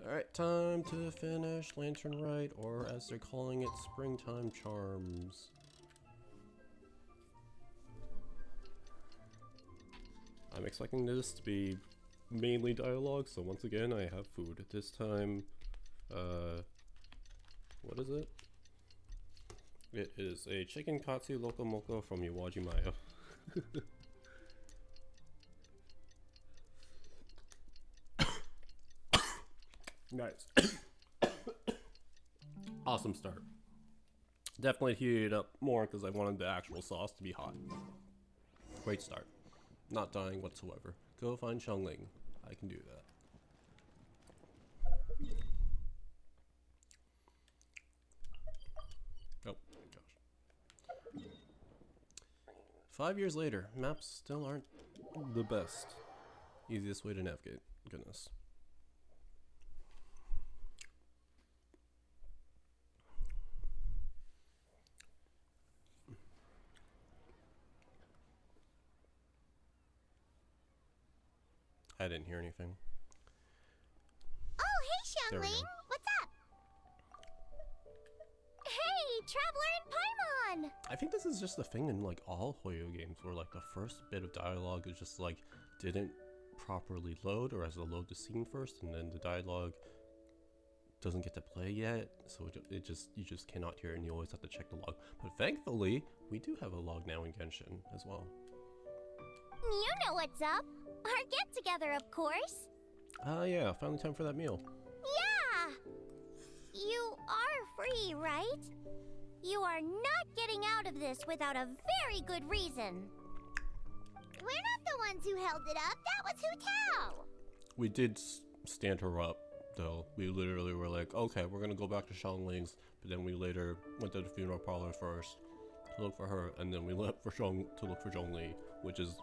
Alright, time to finish Lantern Rite, or as they're calling it, Springtime Charms. I'm expecting this to be mainly dialogue, so once again I have food. This time, what is it? It is a chicken katsu loco moco from Iwaji Maya. Nice. Awesome start. Definitely heated it up more because I wanted the actual sauce to be hot. Great start. Not dying whatsoever. Go find Xiangling. I can do that. Oh gosh. 5 years later, maps still aren't the best. Easiest way to navigate. Goodness. I didn't hear anything. Oh, hey, Xiangling! What's up? Hey, Traveler and Paimon! I think this is just a thing in like all Hoyo games where like the first bit of dialogue is just like didn't properly load, or has to load the scene first, and then the dialogue doesn't get to play yet, so you just cannot hear it, and you always have to check the log. But thankfully, we do have a log now in Genshin as well. You know what's up. Our get-together, of course. Yeah, finally time for that meal. Yeah! You are free, right? You are not getting out of this without a very good reason. We're not the ones who held it up. That was Hu Tao. We did stand her up, though. We literally were like, okay, we're gonna go back to Xiangling's, but then we later went to the funeral parlor first to look for her, and then we left for to look for Zhongli, which is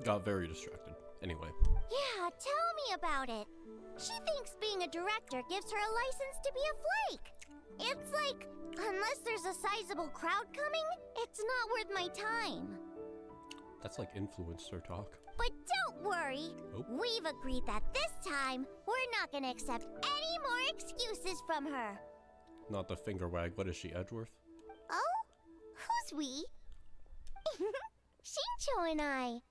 got very distracted. Anyway. Yeah, tell me about it. She thinks being a director gives her a license to be a flake. It's like, unless there's a sizable crowd coming, it's not worth my time. That's like influencer talk. But don't worry. Oh. We've agreed that this time, we're not gonna accept any more excuses from her. Not the finger wag. What is she, Edgeworth? Oh? Who's we? Shincho and I.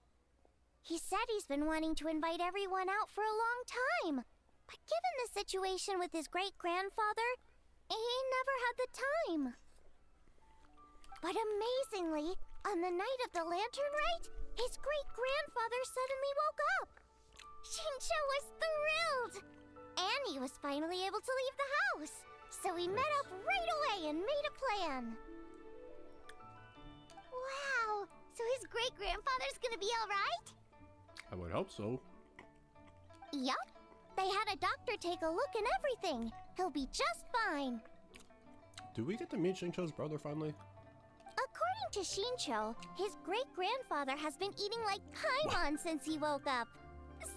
He said he's been wanting to invite everyone out for a long time. But given the situation with his great-grandfather, he never had the time. But amazingly, on the night of the Lantern Rite, his great-grandfather suddenly woke up. Shincho was thrilled! And he was finally able to leave the house. So we met up right away and made a plan. Wow, so his great-grandfather's gonna be alright? I would hope so. Yup. They had a doctor take a look and everything. He'll be just fine. Do we get to meet Shincho's brother finally? According to Shincho, his great-grandfather has been eating like Paimon since he woke up.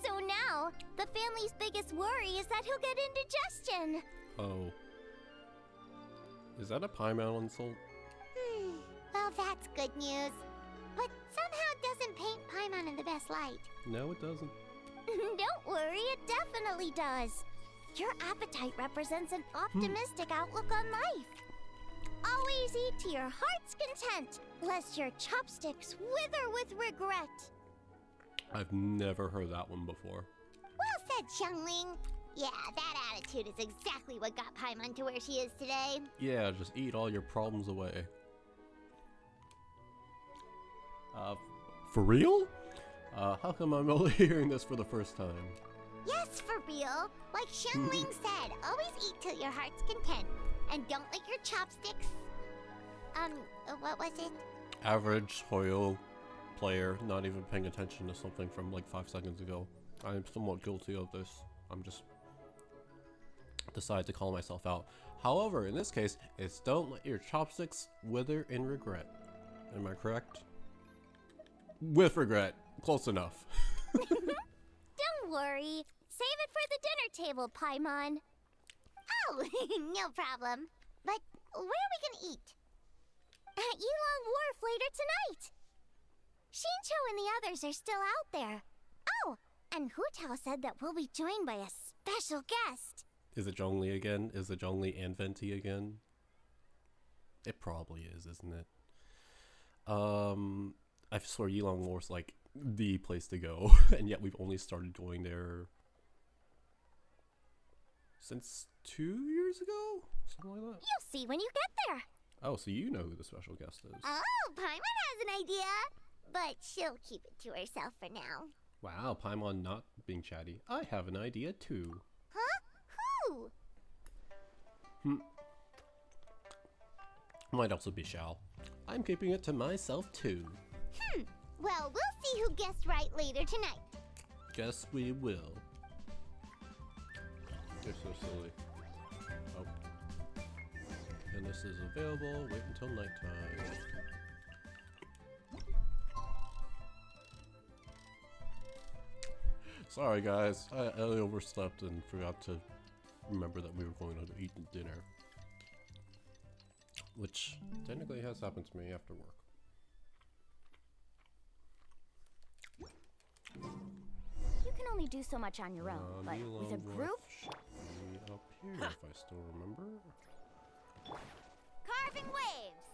So now, the family's biggest worry is that he'll get indigestion. Oh. Is that a Paimon insult? Well, that's good news. But somehow it doesn't paint Paimon in the best light. No, it doesn't. Don't worry, it definitely does. Your appetite represents an optimistic outlook on life. Always eat to your heart's content, lest your chopsticks wither with regret. I've never heard that one before. Well said, Xiangling. Yeah, that attitude is exactly what got Paimon to where she is today. Yeah, just eat all your problems away. For real? How come I'm only hearing this for the first time? Yes, for real. Like Xiangling said, always eat till your heart's content. And don't let your chopsticks... what was it? Average Hoyo player not even paying attention to something from like 5 seconds ago. I am somewhat guilty of this. I'm just decide to call myself out. However, in this case, it's don't let your chopsticks wither in regret. Am I correct? With regret. Close enough. Don't worry. Save it for the dinner table, Paimon. Oh, no problem. But where are we gonna eat? At Yilong Wharf later tonight. Shincho and the others are still out there. Oh, And Hu Tao said that we'll be joined by a special guest. Is it Zhongli again? Is it Zhongli and Venti again? It probably is, isn't it? I swear Yilong War's like the place to go, and yet we've only started going there since 2 years ago? Something like that. You'll see when you get there. Oh, so you know who the special guest is. Oh, Paimon has an idea. But she'll keep it to herself for now. Wow, Paimon not being chatty. I have an idea too. Huh? Who? Might also be Xiao. I'm keeping it to myself too. Well, we'll see who guessed right later tonight. Guess we will. You're so silly. Oh. And this is available. Wait until nighttime. Sorry guys, I overslept and forgot to remember that we were going to eat dinner. Which technically has happened to me after work. You can only do so much on your own, but with a group... Up here, if I still remember. Carving waves!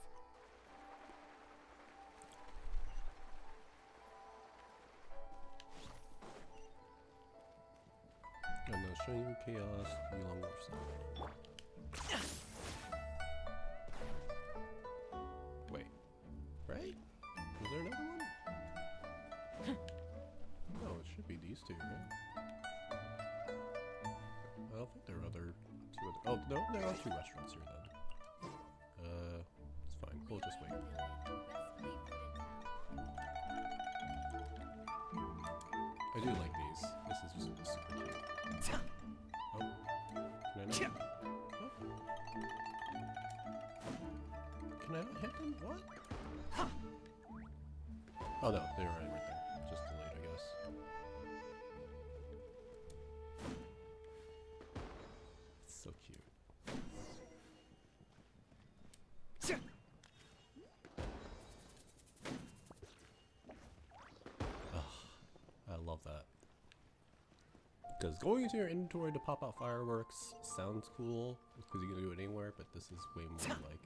And the Shinyu Chaos Yilong War. Wait, right? Is there another one? No, it should be these two, right? I don't think there are other two other. Oh no, there are 2 restaurants here then. It's fine. We'll just wait. I do like these. This is super cute. Oh, can I not? Oh. Can I not hit them? What? Oh no, they were right there. Just delayed, I guess. It's so cute. I love that. Because going into your inventory to pop out fireworks sounds cool, because you can do it anywhere, but this is way more like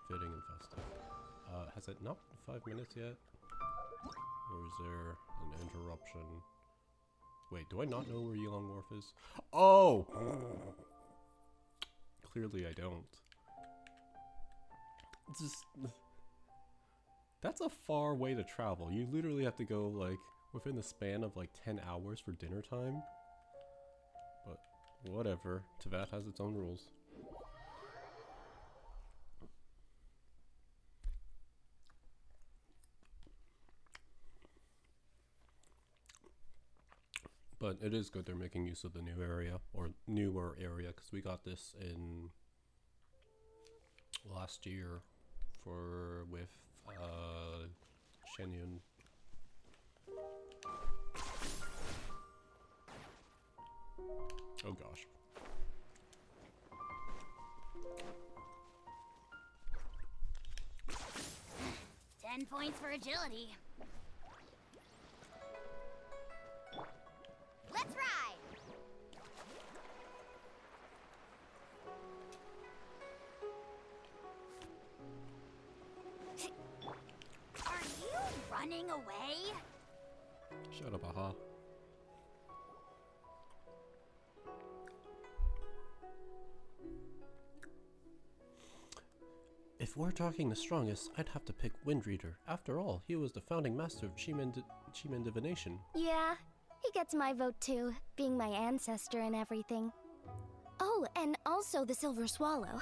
fitting and festive. Has it not been 5 minutes yet? Or is there an interruption? Wait, do I not know where Yilong Wharf is? Oh! Clearly I don't. Just... That's a far way to travel. You literally have to go, like, within the span of, like, 10 hours for dinner time. But, whatever. Teyvat has its own rules. But it is good they're making use of the new area, or newer area, because we got this in last year with Shenyun. Oh gosh. Ten points for agility. Let's ride! Are you running away? Shut up, aha. If we're talking the strongest, I'd have to pick Windreader. After all, he was the founding master of Chi-Men divination. Yeah, he gets my vote too, being my ancestor and everything. Oh, and also the Silver Swallow.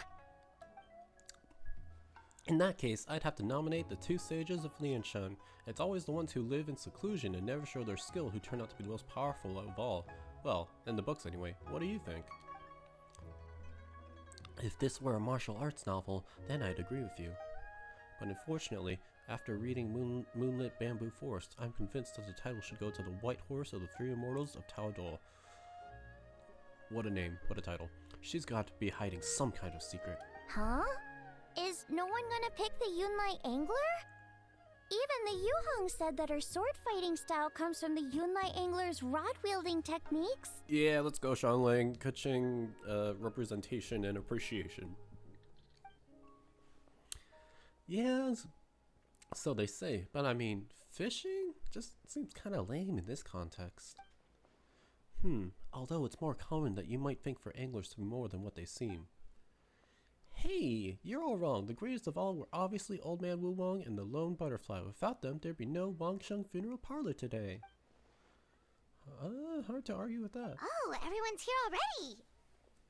In that case, I'd have to nominate the 2 sages of Lianshan. It's always the ones who live in seclusion and never show their skill who turn out to be the most powerful of all. Well, in the books anyway. What do you think? If this were a martial arts novel, then I'd agree with you. But unfortunately, after reading Moonlit Bamboo Forest, I'm convinced that the title should go to the White Horse of the 3 Immortals of Taodol. What a name, what a title. She's got to be hiding some kind of secret. Huh? Is no one gonna pick the Yunlai Angler? Even the Yuhong said that her sword fighting style comes from the Yunlai Angler's rod-wielding techniques. Yeah, let's go, Xiangling. Kuching, representation and appreciation. Yes, so they say, but I mean, fishing just seems kind of lame in this context. Although it's more common that you might think for anglers to be more than what they seem. Hey, you're all wrong. The greatest of all were obviously Old Man Wu Wong and the Lone Butterfly. Without them, there'd be no Wang Sheng funeral parlor today. Hard to argue with that. Oh, everyone's here already.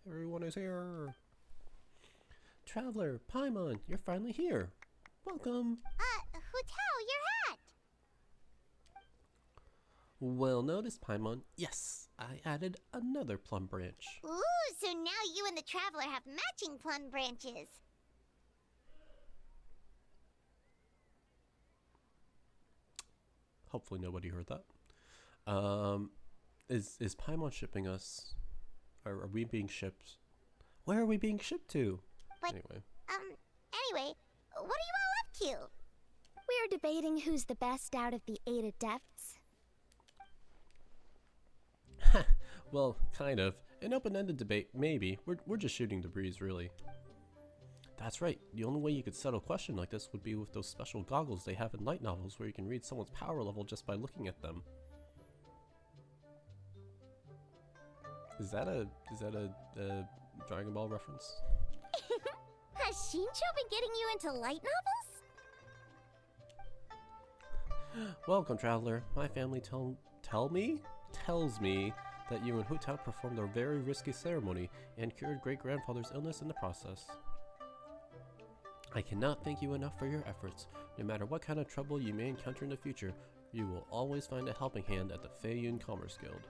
Everyone is here. Traveler, Paimon, you're finally here. Welcome. Hu Tao, your hat. Well noticed, Paimon. Yes, I added another plum branch. Ooh, so now you and the Traveler have matching plum branches. Hopefully nobody heard that. Is Paimon shipping us? Are we being shipped? Where are we being shipped to? But, anyway, what are you all up to? We're debating who's the best out of the 8 adepts. well, kind of. An open-ended debate, maybe. We're just shooting the breeze, really. That's right. The only way you could settle a question like this would be with those special goggles they have in light novels where you can read someone's power level just by looking at them. Is that a Dragon Ball reference? Has Shincho been getting you into light novels? Welcome, traveler. My family tells me that you and Hu Tao performed a very risky ceremony and cured great-grandfather's illness in the process. I cannot thank you enough for your efforts. No matter what kind of trouble you may encounter in the future, you will always find a helping hand at the Feiyun Commerce Guild.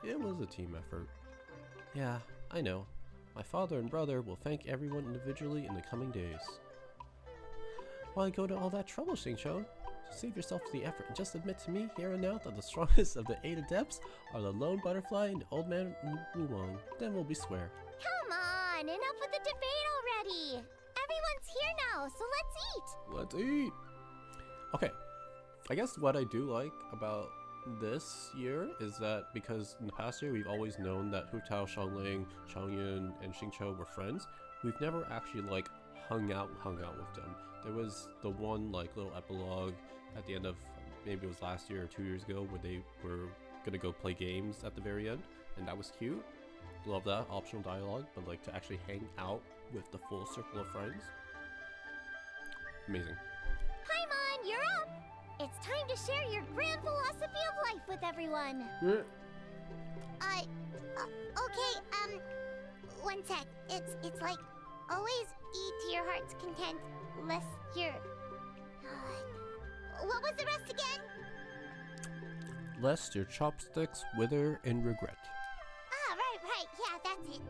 It was a team effort. Yeah, I know. My father and brother will thank everyone individually in the coming days. Why go to all that trouble, Xingqiu? Save yourself the effort and just admit to me here and now that the strongest of the 8 adepts are the Lone Butterfly and Old Man Wu Wong. Then we'll be square. Come on, enough with the debate already. Everyone's here now, so let's eat. Let's eat. Okay, I guess what I do like about this year is that because in the past year we've always known that Hu Tao, Xiangling, Changyun, and Xingqiu were friends, we've never actually like hung out with them. There was the one like little epilogue at the end of maybe it was last year or 2 years ago where they were gonna go play games at the very end, and that was cute. Love that optional dialogue, but like to actually hang out with the full circle of friends, amazing. Paimon, you're up. It's time to share your grand philosophy of life with everyone. Okay, one sec. It's like always eat to your heart's content, lest your... what was the rest again? Lest your chopsticks wither in regret. Ah, right, yeah, that's it.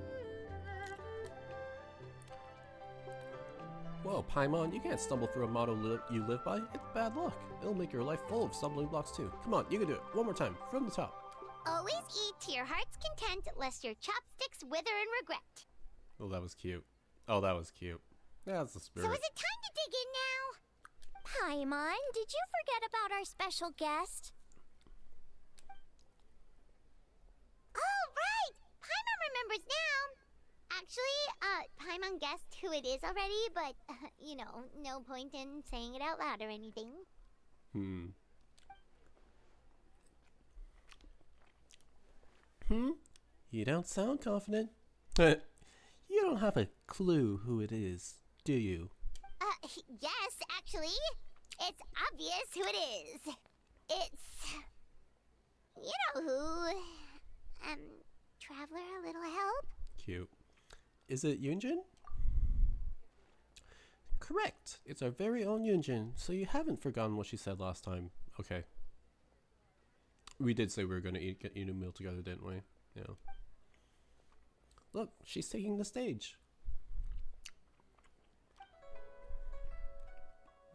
Whoa, Paimon, you can't stumble through a motto you live by. It's bad luck. It'll make your life full of stumbling blocks too. Come on, you can do it. One more time, from the top. Always eat to your heart's content, lest your chopsticks wither in regret. Oh, that was cute. Oh, that was cute. Yeah, that's the spirit. So is it time to dig in now? Paimon, did you forget about our special guest? Oh, right! Paimon remembers now! Actually, Paimon guessed who it is already, but, you know, no point in saying it out loud or anything. You don't sound confident. You don't have a clue who it is, do you? Yes, actually. It's obvious who it is. It's... you know who. Traveler, a little help? Cute. Is it Yunjin? Correct. It's our very own Yunjin, so you haven't forgotten what she said last time. Okay. We did say we were going to eat a meal together, didn't we? Yeah. Look, she's taking the stage.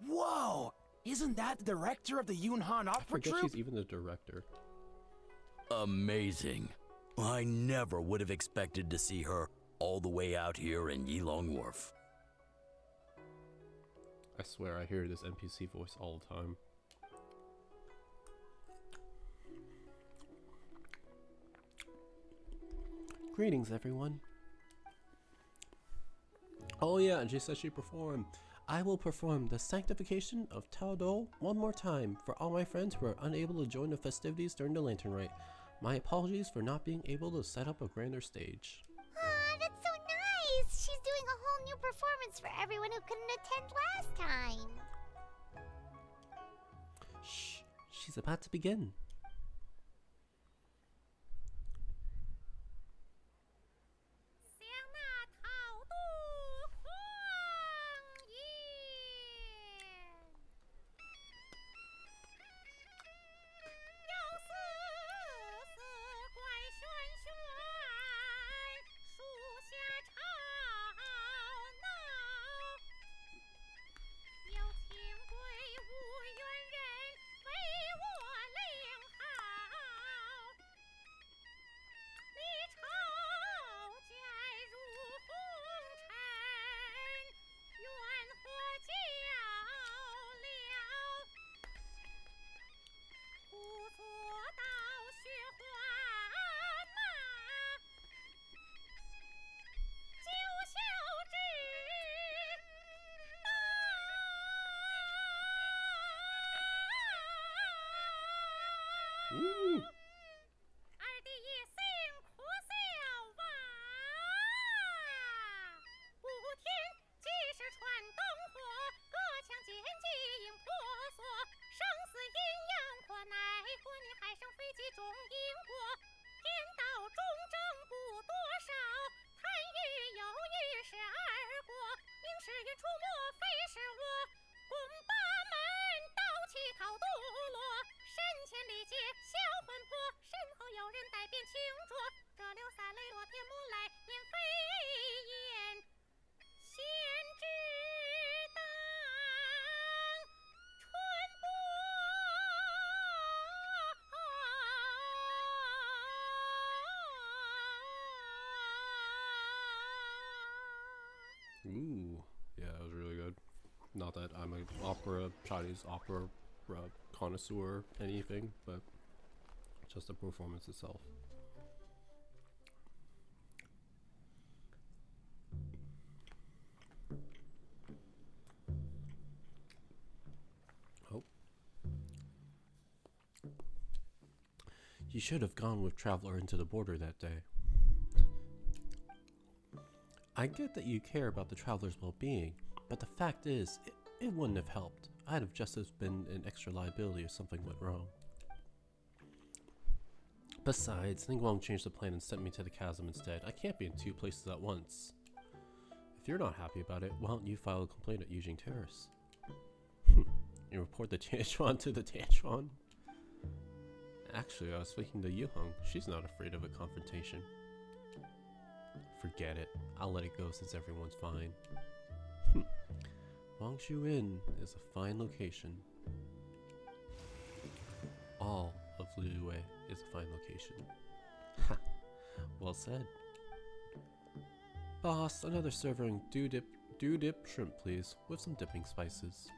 Whoa! Isn't that the director of the Yunhan I Opera forget Troupe? she's even the director. Amazing. I never would have expected to see her all the way out here in Yilong Wharf. I swear I hear this NPC voice all the time. Greetings, everyone. Oh yeah, and she says she performed. I will perform the Sanctification of Taodo one more time for all my friends who are unable to join the festivities during the Lantern Rite. My apologies for not being able to set up a grander stage. Ah, that's so nice! She's doing a whole new performance for everyone who couldn't attend last time. Shh, she's about to begin. Ooh. Ooh, yeah, that was really good. Not that I'm an Chinese opera connoisseur or anything, but just the performance itself. Oh. You should have gone with Traveler into the border that day. I get that you care about the traveler's well-being, but the fact is, it wouldn't have helped. I'd have just as been an extra liability if something went wrong. Besides, Ningguang changed the plan and sent me to the chasm instead. I can't be in two places at once. If you're not happy about it, why don't you file a complaint at Yujing Terrace? You report the Tianchuan to the Tianchuan? Actually, I was speaking to Yuheng. She's not afraid of a confrontation. Forget it. I'll let it go since everyone's fine. Wangshu Inn is a fine location. All of Liyue is a fine location. Ha! Well said. Boss, another serving dew dip shrimp please, with some dipping spices.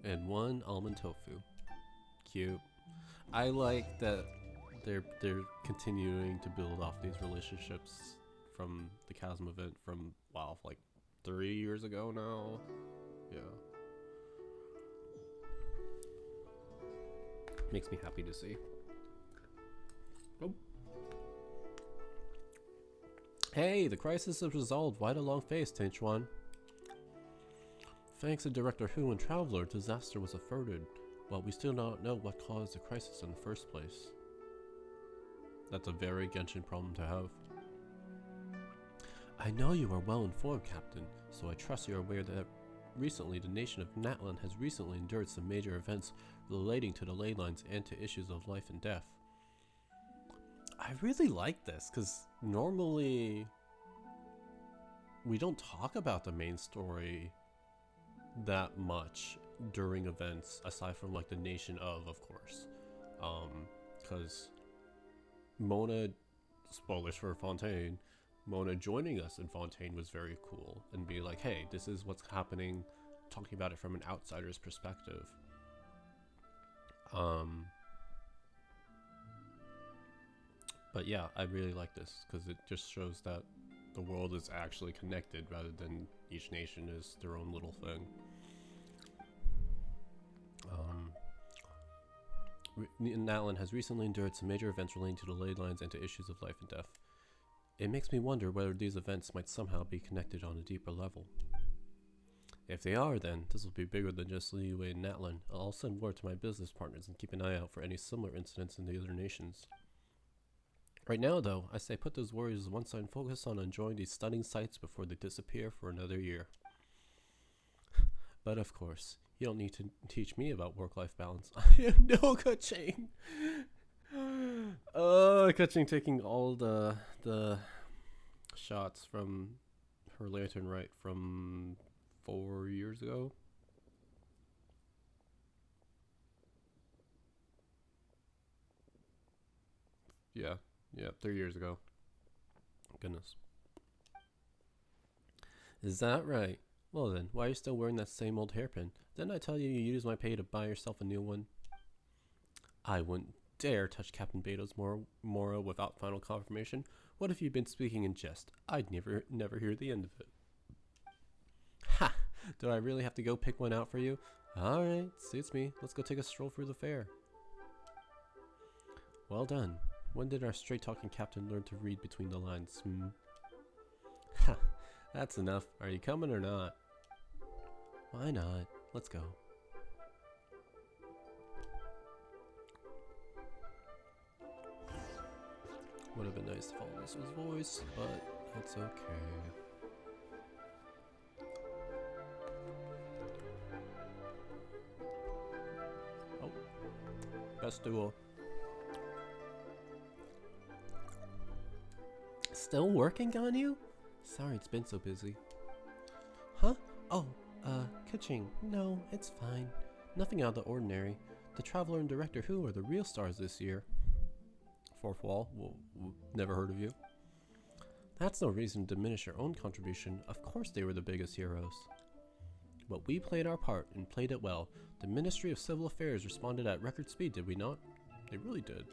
And one almond tofu. Cute. I like that they're continuing to build off these relationships from the Chasm event from, wow, like 3 years ago now. Yeah. Makes me happy to see. Oh. Hey, the crisis is resolved. Why the long face, Tianchuan? Thanks to Director Hu and Traveler, disaster was averted, but we still don't know what caused the crisis in the first place. That's a very Genshin problem to have. I know you are well informed, Captain, so I trust you are aware that recently the nation of Natlan has recently endured some major events relating to the ley lines and to issues of life and death. I really like this, because normally we don't talk about the main story that much during events, aside from like the nation of course. Because Mona, spoilers for Fontaine, Mona joining us in Fontaine was very cool, and be like, hey, this is what's happening, talking about it from an outsider's perspective. But yeah, I really like this because it just shows that the world is actually connected rather than each nation is their own little thing. Natlan has recently endured some major events relating to the ley lines and to issues of life and death. It makes me wonder whether these events might somehow be connected on a deeper level. If they are, then this will be bigger than just Liyue and Natlan. I'll send word to my business partners and keep an eye out for any similar incidents in the other nations. Right now, though, I say put those worries to one side and focus on enjoying these stunning sights before they disappear for another year. But of course, you don't need to teach me about work-life balance. I have no Keqing. Keqing taking all the shots from her lantern right from 4 years ago. Yeah, 3 years ago. Goodness. Is that right? Well then, why are you still wearing that same old hairpin? Didn't I tell you you use my pay to buy yourself a new one? I wouldn't dare touch Captain Beto's Mora without final confirmation. What if you'd been speaking in jest? I'd never hear the end of it. Ha! Do I really have to go pick one out for you? Alright, suits me. Let's go take a stroll through the fair. Well done. When did our straight-talking captain learn to read between the lines? Ha! That's enough. Are you coming or not? Why not? Let's go. Would have been nice if all this was voice, but it's okay. Oh, best duo. Still working on you? Sorry, it's been so busy. Huh? Oh, Keqing. No, it's fine. Nothing out of the ordinary. The Traveler and Director Who are the real stars this year. Fourth Wall, never heard of you. That's no reason to diminish your own contribution. Of course they were the biggest heroes. But we played our part and played it well. The Ministry of Civil Affairs responded at record speed, did we not? They really did.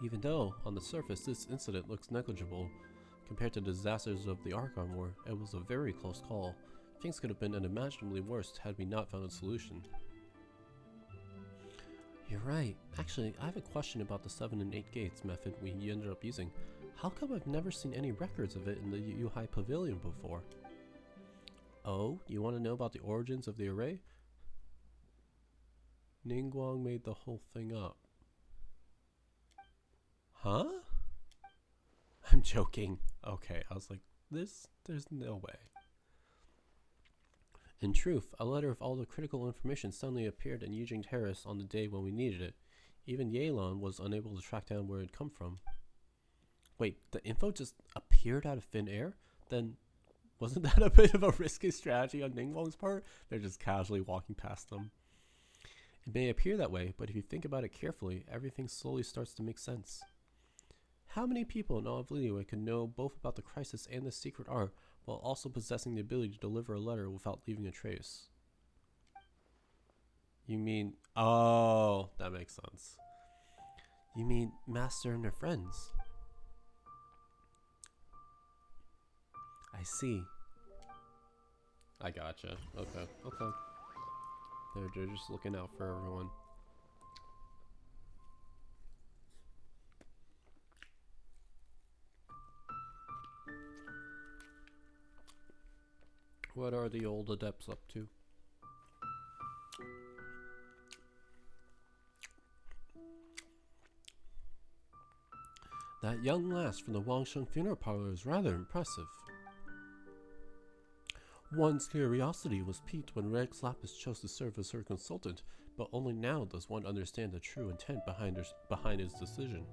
Even though, on the surface, this incident looks negligible, compared to the disasters of the Archon War, it was a very close call. Things could have been unimaginably worse had we not found a solution. You're right. Actually, I have a question about the 7 and 8 gates method we ended up using. How come I've never seen any records of it in the Yuhai Pavilion before? Oh, you want to know about the origins of the array? Ningguang made the whole thing up. Huh? I'm joking. Okay, I was like, there's no way. In truth, a letter of all the critical information suddenly appeared in Yijing Terrace on the day when we needed it. Even Yelan was unable to track down where it had come from. Wait, the info just appeared out of thin air? Then, wasn't that a bit of a risky strategy on Ningguang's part? They're just casually walking past them. It may appear that way, but if you think about it carefully, everything slowly starts to make sense. How many people in all of Liyue could know both about the crisis and the secret art, while also possessing the ability to deliver a letter without leaving a trace? You mean... Oh, that makes sense. You mean Master and her friends? I see. I gotcha. Okay. They're just looking out for everyone. What are the old adepts up to? That young lass from the Wangsheng funeral parlor is rather impressive. One's curiosity was piqued when Rex Lapis chose to serve as her consultant, but only now does one understand the true intent behind his decision.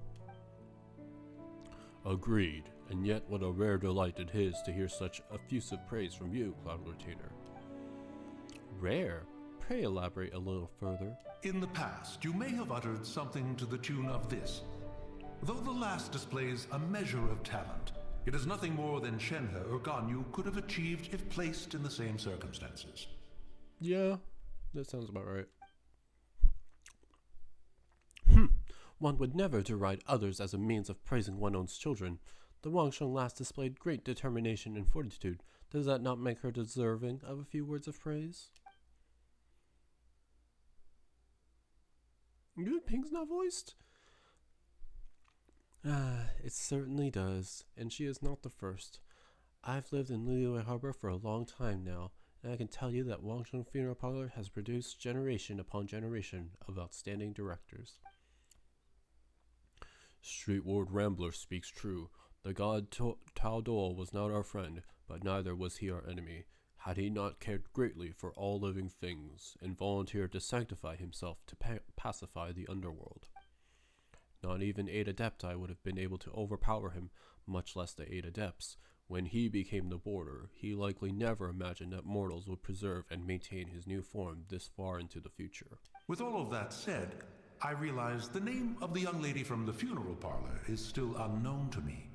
Agreed, and yet what a rare delight it is to hear such effusive praise from you, Cloud Retainer. Rare? Pray elaborate a little further. In the past, you may have uttered something to the tune of this. Though the last displays a measure of talent, it is nothing more than Shenhe or Ganyu could have achieved if placed in the same circumstances. Yeah, That sounds about right. One would never deride others as a means of praising one's own children. The Wangsheng lass displayed great determination and fortitude. Does that not make her deserving of a few words of praise? Even Ping's not voiced? It certainly does, and she is not the first. I've lived in Liyue Harbor for a long time now, and I can tell you that Wangsheng Funeral Parlor has produced generation upon generation of outstanding directors. Streetward Rambler speaks true. The god Tao Dol was not our friend, but neither was he our enemy. Had he not cared greatly for all living things, and volunteered to sanctify himself to pacify the underworld. Not even 8 Adepti would have been able to overpower him, much less the 8 Adepts. When he became the border, he likely never imagined that mortals would preserve and maintain his new form this far into the future. With all of that said, I realize the name of the young lady from the funeral parlor is still unknown to me.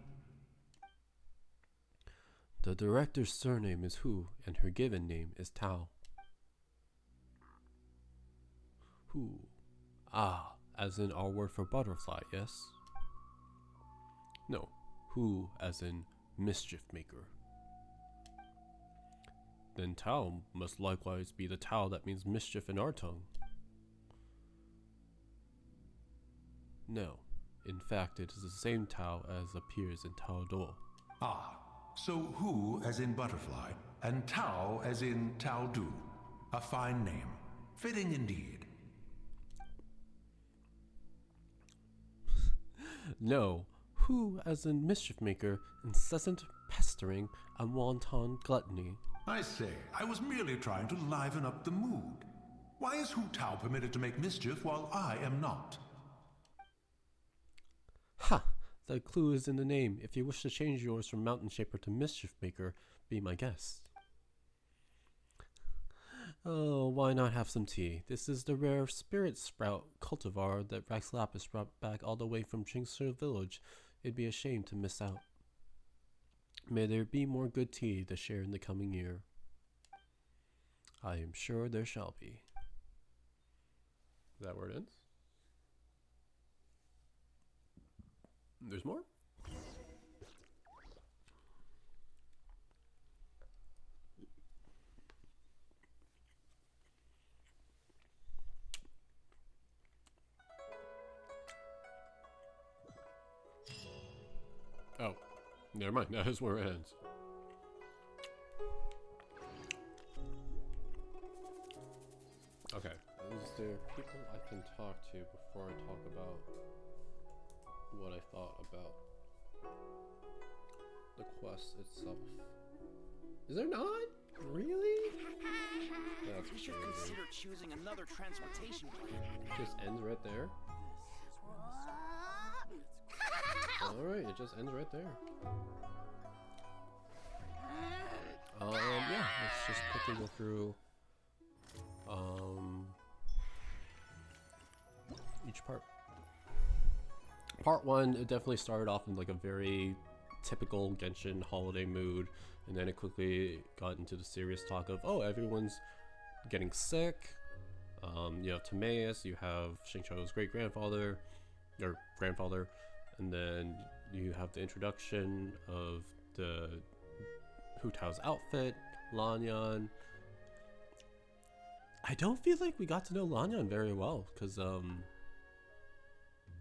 The director's surname is Hu, and her given name is Tao. Hu. Ah, as in our word for butterfly, yes? No, Hu as in mischief maker. Then Tao must likewise be the Tao that means mischief in our tongue. No, in fact it is the same Tao as appears in Tao Dol. Ah, so Hu as in butterfly, and Tao as in Tao Du. A fine name. Fitting indeed. No, Hu as in mischief maker, incessant pestering, and wanton gluttony. I say, I was merely trying to liven up the mood. Why is Hu Tao permitted to make mischief while I am not? Ha! The clue is in the name. If you wish to change yours from Mountain Shaper to Mischief Maker, be my guest. Oh, why not have some tea? This is the rare spirit sprout cultivar that Rex Lapis brought back all the way from Jingsu village. It'd be a shame to miss out. May there be more good tea to share in the coming year. I am sure there shall be. Is that where it ends? There's more? Oh, never mind. That is where it ends. Okay. Is there people I can talk to before I talk about what I thought about the quest itself? Is there not? Really? That's We should crazy. consider choosing another transportation plan. It just ends right there? Alright, it just ends right there. Yeah, let's just quickly go through each part. Part 1, it definitely started off in like a very typical Genshin holiday mood, and then it quickly got into the serious talk of, oh, everyone's getting sick. You have Timaeus, you have Xingqiu's great-grandfather, or grandfather, and then you have the introduction of the Hu Tao's outfit, Lanyan. I don't feel like we got to know Lanyan very well, because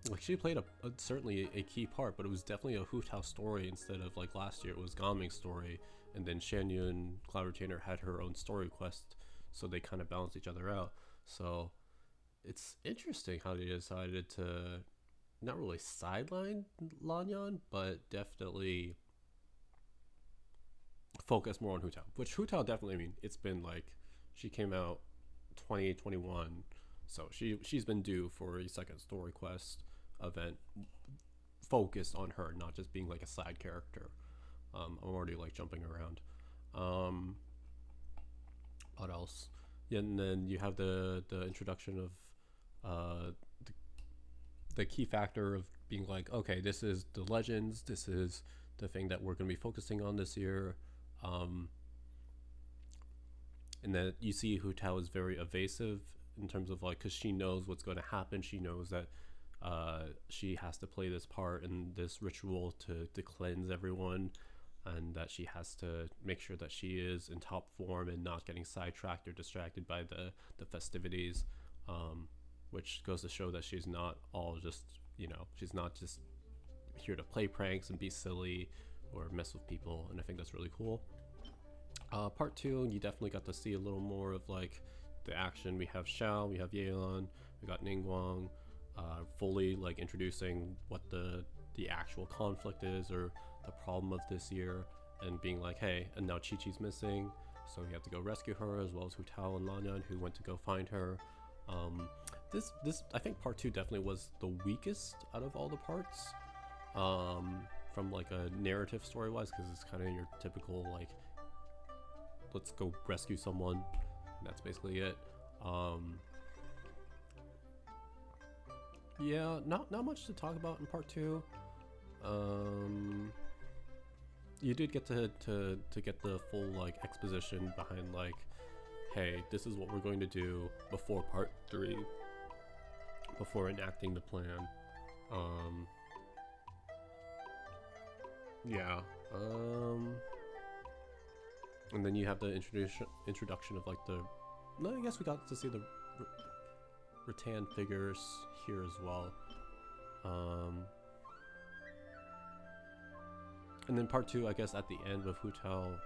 like she played certainly a key part, but it was definitely a Hu Tao story instead of like last year it was Gaming's story, and then Shan Yun, Cloud Retainer, had her own story quest, so they kind of balanced each other out. So it's interesting how they decided to not really sideline Lanyan, but definitely focus more on Hu Tao, which Hu Tao definitely, I mean, it's been like, she came out 2021, so she's been due for a second story quest event focused on her, not just being like a side character. I'm already like jumping around. What else? Yeah, and then you have the introduction of the key factor of being like, okay, this is the legends, this is the thing that we're going to be focusing on this year. And then you see Hu Tao is very evasive in terms of like, because she knows what's going to happen. She knows that she has to play this part in this ritual to cleanse everyone, and that she has to make sure that she is in top form and not getting sidetracked or distracted by the festivities, which goes to show that she's not all just, she's not just here to play pranks and be silly or mess with people, and I think that's really cool. Part 2, you definitely got to see a little more of like the action. We have Xiao, we have Yelan, we got Ningguang, fully like introducing what the actual conflict is or the problem of this year, and being like, hey, and now Chi-Chi's missing, so we have to go rescue her, as well as Hu Tao and Lanyan, who went to go find her. This I think part 2 definitely was the weakest out of all the parts, from like a narrative story wise, because it's kind of your typical like, let's go rescue someone, and that's basically it. Yeah, not much to talk about in part 2. You did get to get the full like exposition behind like, hey, this is what we're going to do before part 3, before enacting the plan. Yeah. And then you have the introduction of like I guess we got to see the rattan figures here as well. And then part 2, I guess at the end, with Hu Tao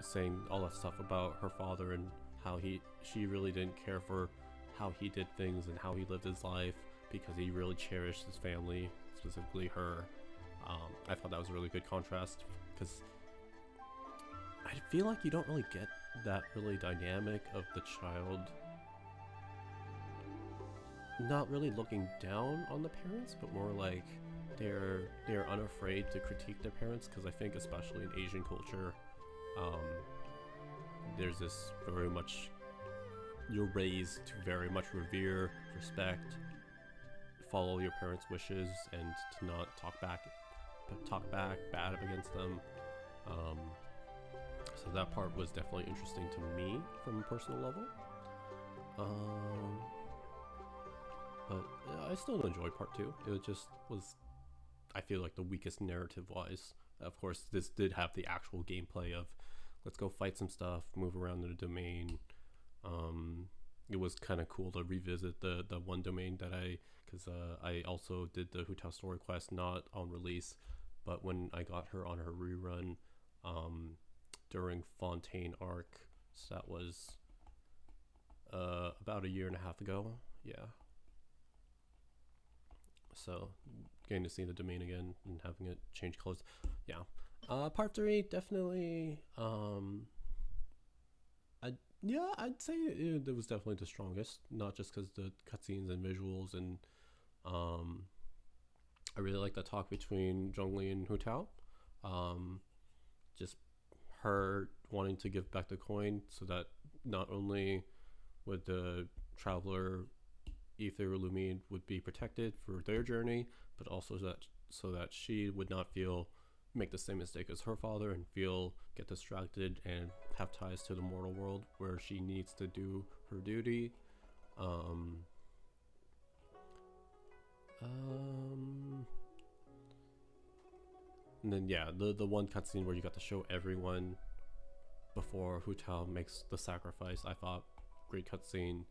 saying all that stuff about her father and how she really didn't care for how he did things and how he lived his life, because he really cherished his family, specifically her. I thought that was a really good contrast, because I feel like you don't really get that really dynamic of the child not really looking down on the parents, but more like they're unafraid to critique their parents, because I think especially in Asian culture, there's this very much, you're raised to very much revere, respect, follow your parents' wishes, and to not talk back bad against them. So that part was definitely interesting to me from a personal level. But I still enjoyed part 2. It just was, I feel like, the weakest narrative wise. Of course, this did have the actual gameplay of let's go fight some stuff, move around in the domain. It was kind of cool to revisit the one domain that because I also did the Hu Tao story quest, not on release, but when I got her on her rerun during Fontaine Arc, so that was about a year and a half ago. Yeah. So getting to see the domain again and having it change clothes. Yeah. Part 3 definitely I'd say it was definitely the strongest, not just because the cutscenes and visuals, and I really like the talk between Zhongli and Hu Tao. Just her wanting to give back the coin so that not only would the traveler Ether Lumine would be protected for their journey, but also so that she would not make the same mistake as her father and get distracted and have ties to the mortal world where she needs to do her duty. And then yeah, the one cutscene where you got to show everyone before Hu Tao makes the sacrifice, I thought great cutscene.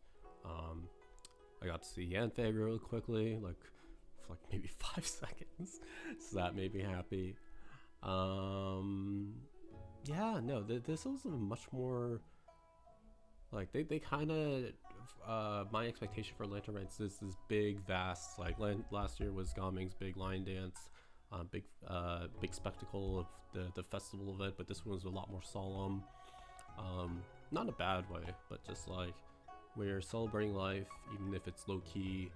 I got to see Yanfei really quickly, like for like maybe 5 seconds, so that made me happy. Yeah, no, this was a much more like they kind of my expectation for Lantern Rites is this big, vast, like last year was Gaming's big lion dance, big spectacle of the festival event, but this one was a lot more solemn, not in a bad way, but just like we're celebrating life, even if it's low key,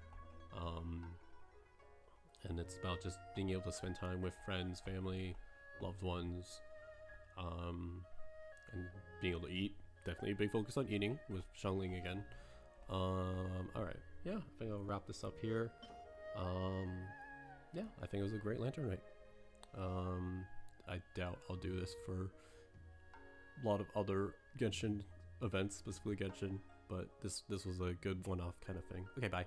and it's about just being able to spend time with friends, family, loved ones, and being able to eat. Definitely a big focus on eating with Xiangling again. Alright, yeah, I think I'll wrap this up here. Yeah, I think it was a great Lantern Rite. I doubt I'll do this for a lot of other Genshin events, specifically Genshin, but this was a good one-off kind of thing. Okay, bye.